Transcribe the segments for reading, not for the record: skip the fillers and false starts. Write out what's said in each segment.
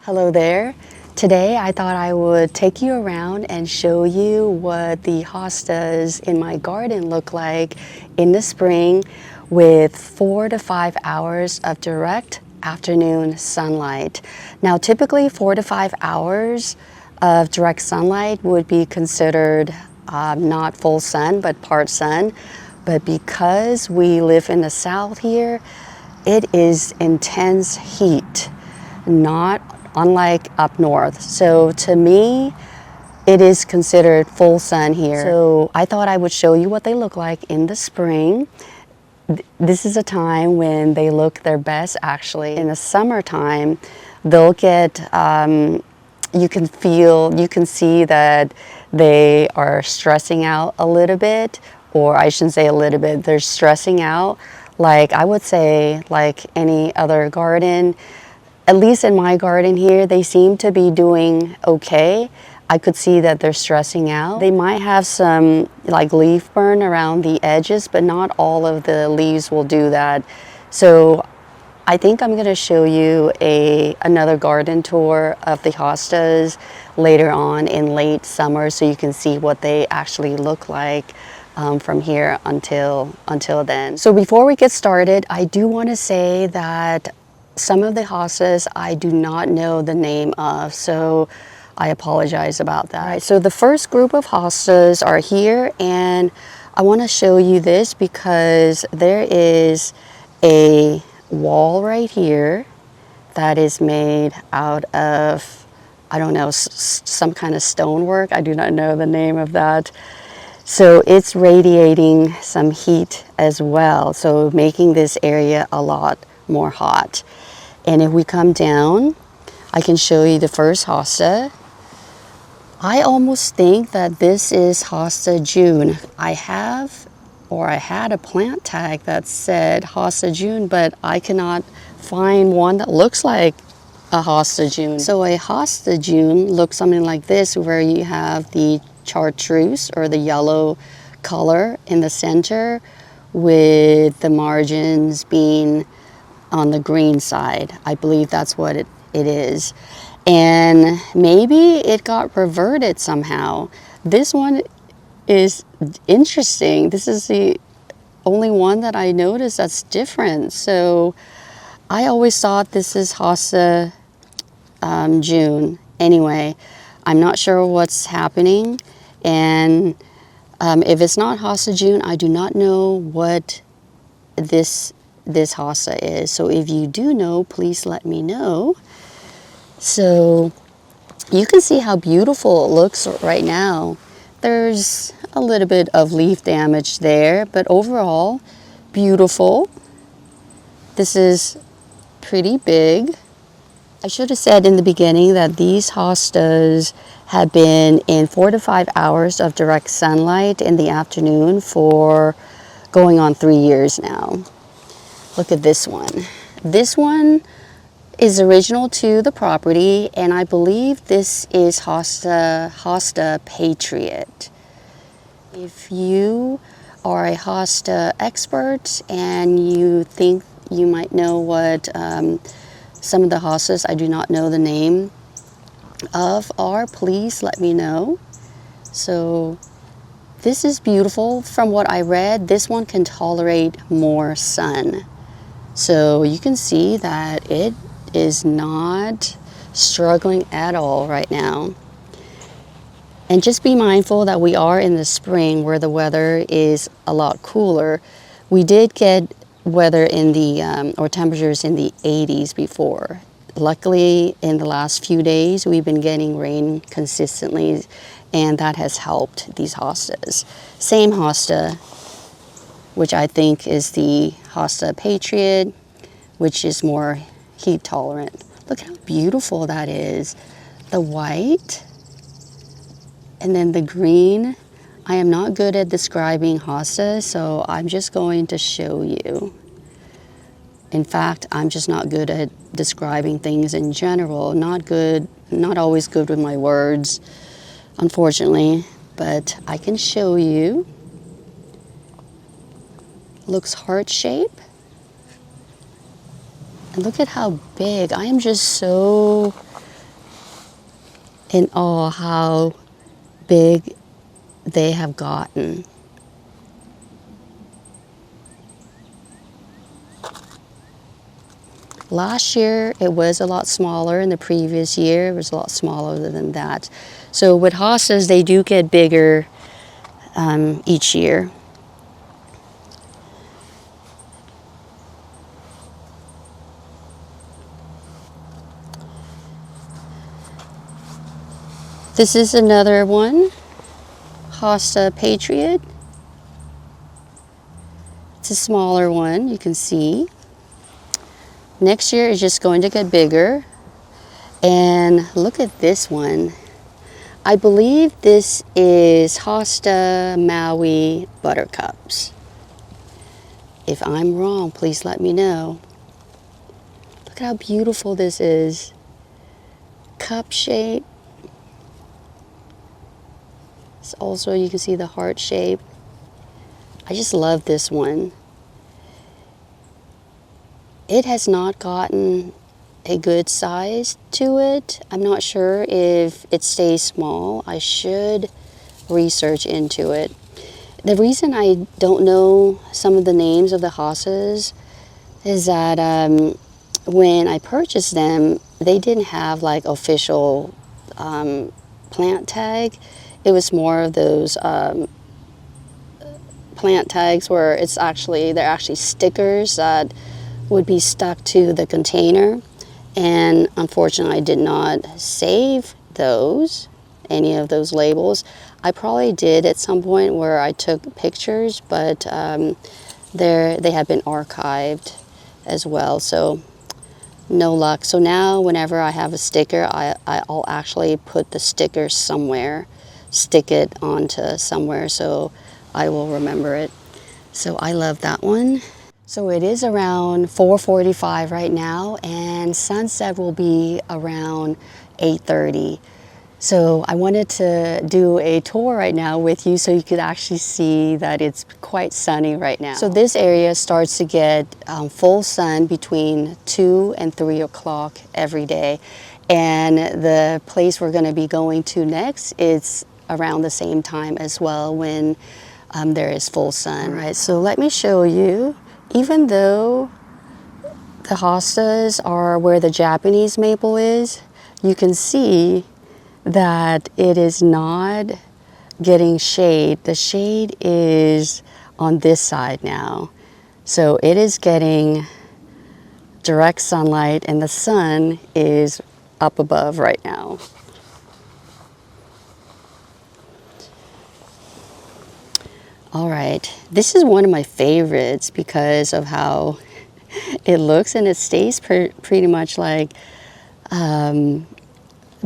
Hello there. Today I thought I would take you around and show you what the hostas in my garden look like in the spring with 4 to 5 hours of direct afternoon sunlight. Now typically 4 to 5 hours of direct sunlight would be considered not full sun but part sun, but because we live in the south here, it is intense heat, not unlike up north. So to me, it is considered full sun here. So I thought I would show you what they look like in the spring. This is a time when they look their best actually. In the summertime, they'll get, you can see that they are stressing out a little bit, or I shouldn't say a little bit, they're stressing out. Like I would say, like any other garden, at least in my garden here, they seem to be doing okay. I could see that they're stressing out. They might have some like leaf burn around the edges, but not all of the leaves will do that. So I think I'm gonna show you another garden tour of the hostas later on in late summer so you can see what they actually look like from here until then. So before we get started, I do wanna say that some of the hostas I do not know the name of, so I apologize about that. All right, so the first group of hostas are here, and I want to show you this because there is a wall right here that is made out of, I don't know, some kind of stonework. I do not know the name of that. So it's radiating some heat as well, so making this area a lot more hot. And if we come down, I can show you the first hosta. I almost think that this is hosta June. I had a plant tag that said hosta June, but I cannot find one that looks like a hosta June. So a hosta June looks something like this, where you have the chartreuse or the yellow color in the center with the margins being on the green side. I believe that's what it is. And maybe it got reverted somehow. This one is interesting. This is the only one that I noticed that's different. So I always thought this is hosta June. Anyway, I'm not sure what's happening. And if it's not hosta June, I do not know what this hosta is. So if you do know, please let me know. So you can see how beautiful it looks right now. There's a little bit of leaf damage there, but overall beautiful. This is pretty big. I should have said in the beginning that these hostas have been in 4 to 5 hours of direct sunlight in the afternoon for going on 3 years now. Look at this one. This one is original to the property, and I believe this is Hosta Patriot. If you are a Hosta expert and you think you might know what some of the hostas I do not know the name of are, please let me know. So this is beautiful. From what I read, this one can tolerate more sun. So you can see that it is not struggling at all right now. And just be mindful that we are in the spring where the weather is a lot cooler. We did get weather in the, or temperatures in the 80s before. Luckily, in the last few days, we've been getting rain consistently, and that has helped these hostas. Same hosta, which I think is the Hosta Patriot, which is more heat tolerant. Look how beautiful that is. The white and then the green. I am not good at describing hostas, so I'm just going to show you. In fact, I'm just not good at describing things in general. Not always good with my words, unfortunately, but I can show you. Looks heart shape. And look at how big. I am just so in awe how big they have gotten. Last year, it was a lot smaller. In the previous year, it was a lot smaller than that. So with hostas, they do get bigger each year. This is another one, Hosta Patriot. It's a smaller one, you can see. Next year is just going to get bigger. And look at this one. I believe this is Hosta Maui Buttercups. If I'm wrong, please let me know. Look at how beautiful this is. Cup shape. It's also, you can see the heart shape. I just love this one. It has not gotten a good size to it. I'm not sure if it stays small. I should research into it. The reason I don't know some of the names of the hostas is that when I purchased them, they didn't have like official plant tag. It was more of those plant tags where they're actually stickers that would be stuck to the container. And unfortunately, I did not save any of those labels. I probably did at some point where I took pictures, but they have been archived as well, so no luck. So now whenever I have a sticker, I'll actually put the sticker somewhere, stick it onto somewhere so I will remember it. So I love that one. So it is around 4:45 right now, and sunset will be around 8:30. So I wanted to do a tour right now with you so you could actually see that it's quite sunny right now. So this area starts to get full sun between 2 and 3 o'clock every day. And the place we're going to be going to next is around the same time as well, when there is full sun. All right, so let me show you. Even though the hostas are where the Japanese maple is, you can see that it is not getting shade. The shade is on this side now. So it is getting direct sunlight, and the sun is up above right now. All right, this is one of my favorites because of how it looks, and it stays pretty much like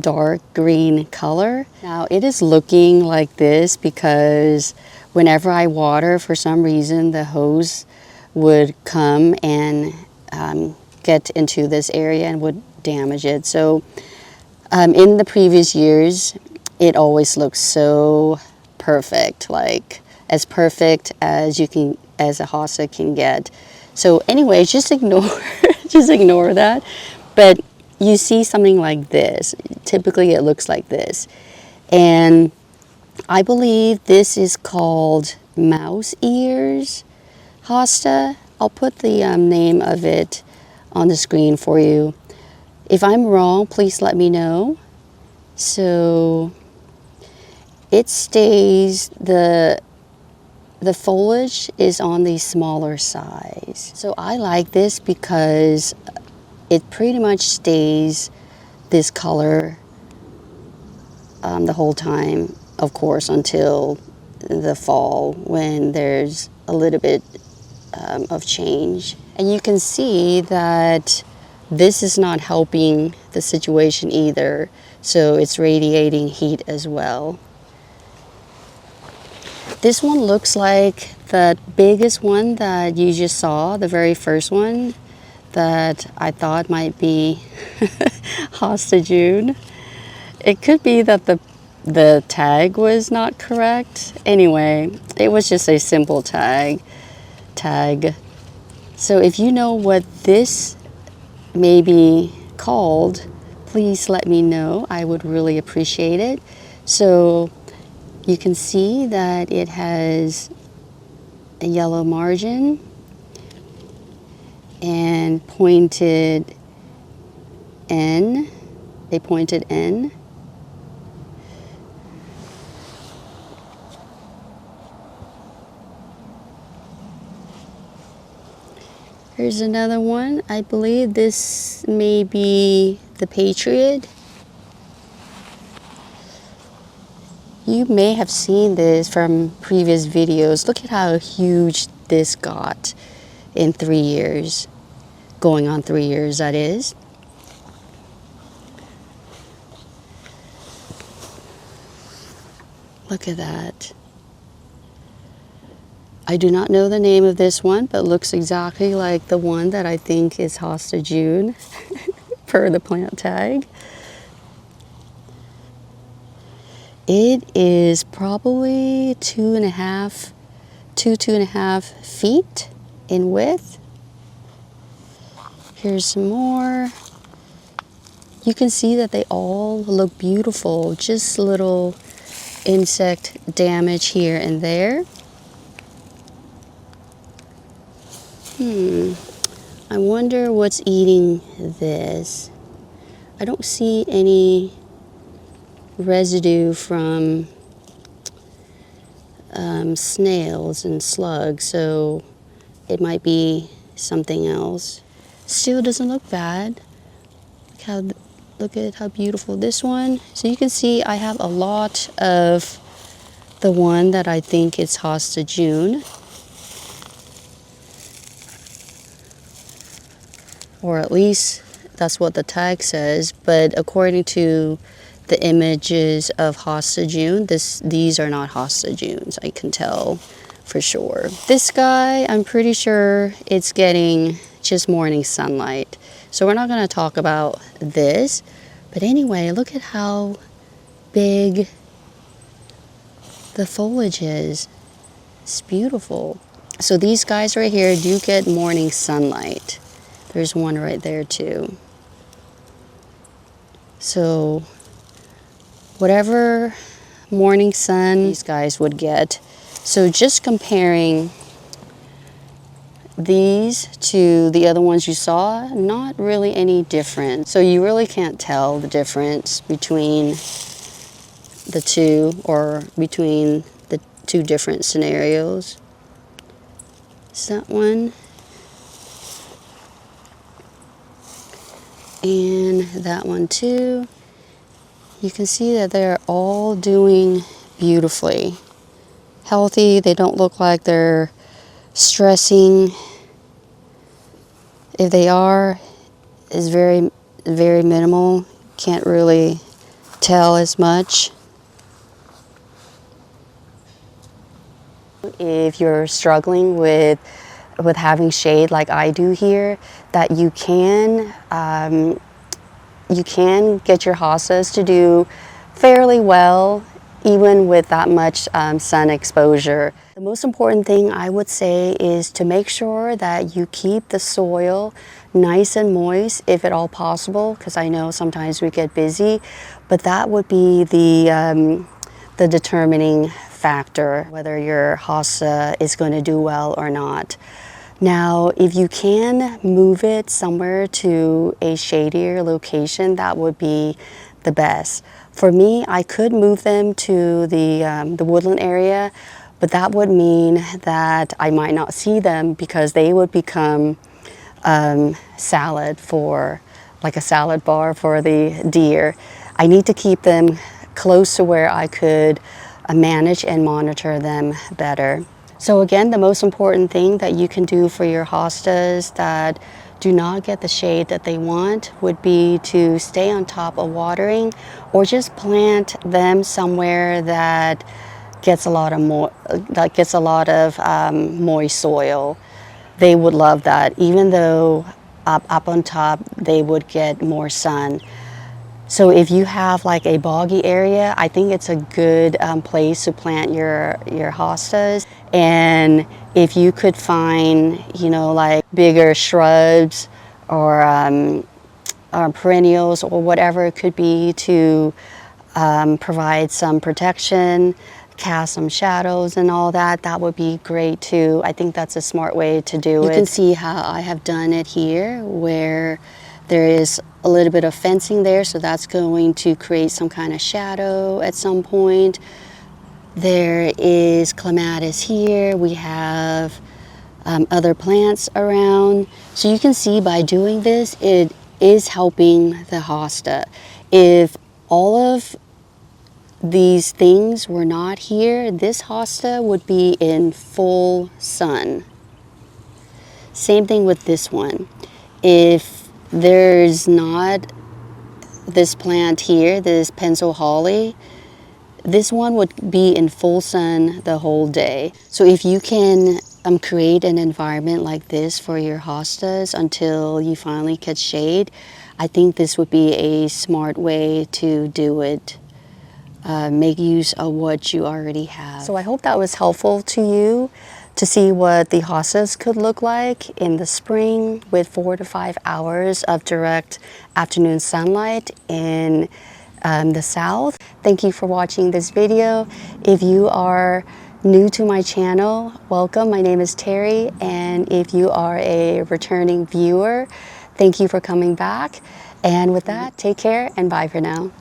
dark green color. Now it is looking like this because whenever I water, for some reason the hose would come and get into this area and would damage it. So in the previous years, it always looks so perfect, like as perfect as as a hosta can get. So anyway, just ignore that. But you see something like this. Typically it looks like this. And I believe this is called mouse ears hosta. I'll put the name of it on the screen for you. If I'm wrong, please let me know. So it stays, the foliage is on the smaller size. So I like this because it pretty much stays this color the whole time, of course, until the fall when there's a little bit of change. And you can see that this is not helping the situation either, so it's radiating heat as well. This one looks like the biggest one that you just saw, the very first one that I thought might be Hosta June. It could be that the tag was not correct. Anyway, it was just a simple tag. So if you know what this may be called, please let me know. I would really appreciate it. So you can see that it has a yellow margin and pointed N, a pointed N. Here's another one. I believe this may be the Patriot. You may have seen this from previous videos. Look at how huge this got in 3 years. Going on 3 years, that is. Look at that. I do not know the name of this one, but looks exactly like the one that I think is Hosta June per the plant tag. It is probably 2.5 feet in width. Here's some more. You can see that they all look beautiful, just little insect damage here and there. I wonder what's eating this. I don't see any residue from snails and slugs, so it might be something else. Still doesn't look bad. Look at how beautiful this one. So you can see I have a lot of the one that I think is Hosta June, or at least that's what the tag says. But according to the images of Hosta June, these are not Hosta Junes. I can tell for sure. This guy, I'm pretty sure it's getting just morning sunlight. So we're not going to talk about this. But anyway, look at how big the foliage is. It's beautiful. So these guys right here do get morning sunlight. There's one right there too. So whatever morning sun these guys would get. So just comparing these to the other ones you saw, not really any different. So you really can't tell the difference between the two, or between the two different scenarios. It's that one. And that one too. You can see that they're all doing beautifully. Healthy. They don't look like they're stressing. If they are, it's very, very minimal. Can't really tell as much. If you're struggling with having shade like I do here, that you can get your hostas to do fairly well, even with that much sun exposure. The most important thing I would say is to make sure that you keep the soil nice and moist, if at all possible, because I know sometimes we get busy, but that would be the determining factor, whether your hosta is going to do well or not. Now, if you can move it somewhere to a shadier location, that would be the best. For me, I could move them to the woodland area, but that would mean that I might not see them, because they would become salad for, like a salad bar for the deer. I need to keep them close to where I could manage and monitor them better. So again, the most important thing that you can do for your hostas that do not get the shade that they want would be to stay on top of watering, or just plant them somewhere that gets a lot of moist soil. They would love that, even though up on top they would get more sun. So if you have like a boggy area, I think it's a good place to plant your hostas. And if you could find, like bigger shrubs or perennials or whatever it could be to provide some protection, cast some shadows and all that, that would be great too. I think that's a smart way to do it. You can see how I have done it here, where there is a little bit of fencing there, so that's going to create some kind of shadow at some point. There is clematis here. We have other plants around. So you can see by doing this, it is helping the hosta. If all of these things were not here, this hosta would be in full sun. Same thing with this one. If there's not this plant here, this pencil holly, this one would be in full sun the whole day. So if you can create an environment like this for your hostas until you finally catch shade, I think this would be a smart way to do it. Make use of what you already have. So I hope that was helpful to you to see what the hostas could look like in the spring with 4 to 5 hours of direct afternoon sunlight in the south. Thank you for watching this video. If you are new to my channel, welcome. My name is Terry, and if you are a returning viewer, thank you for coming back. And with that, take care and bye for now.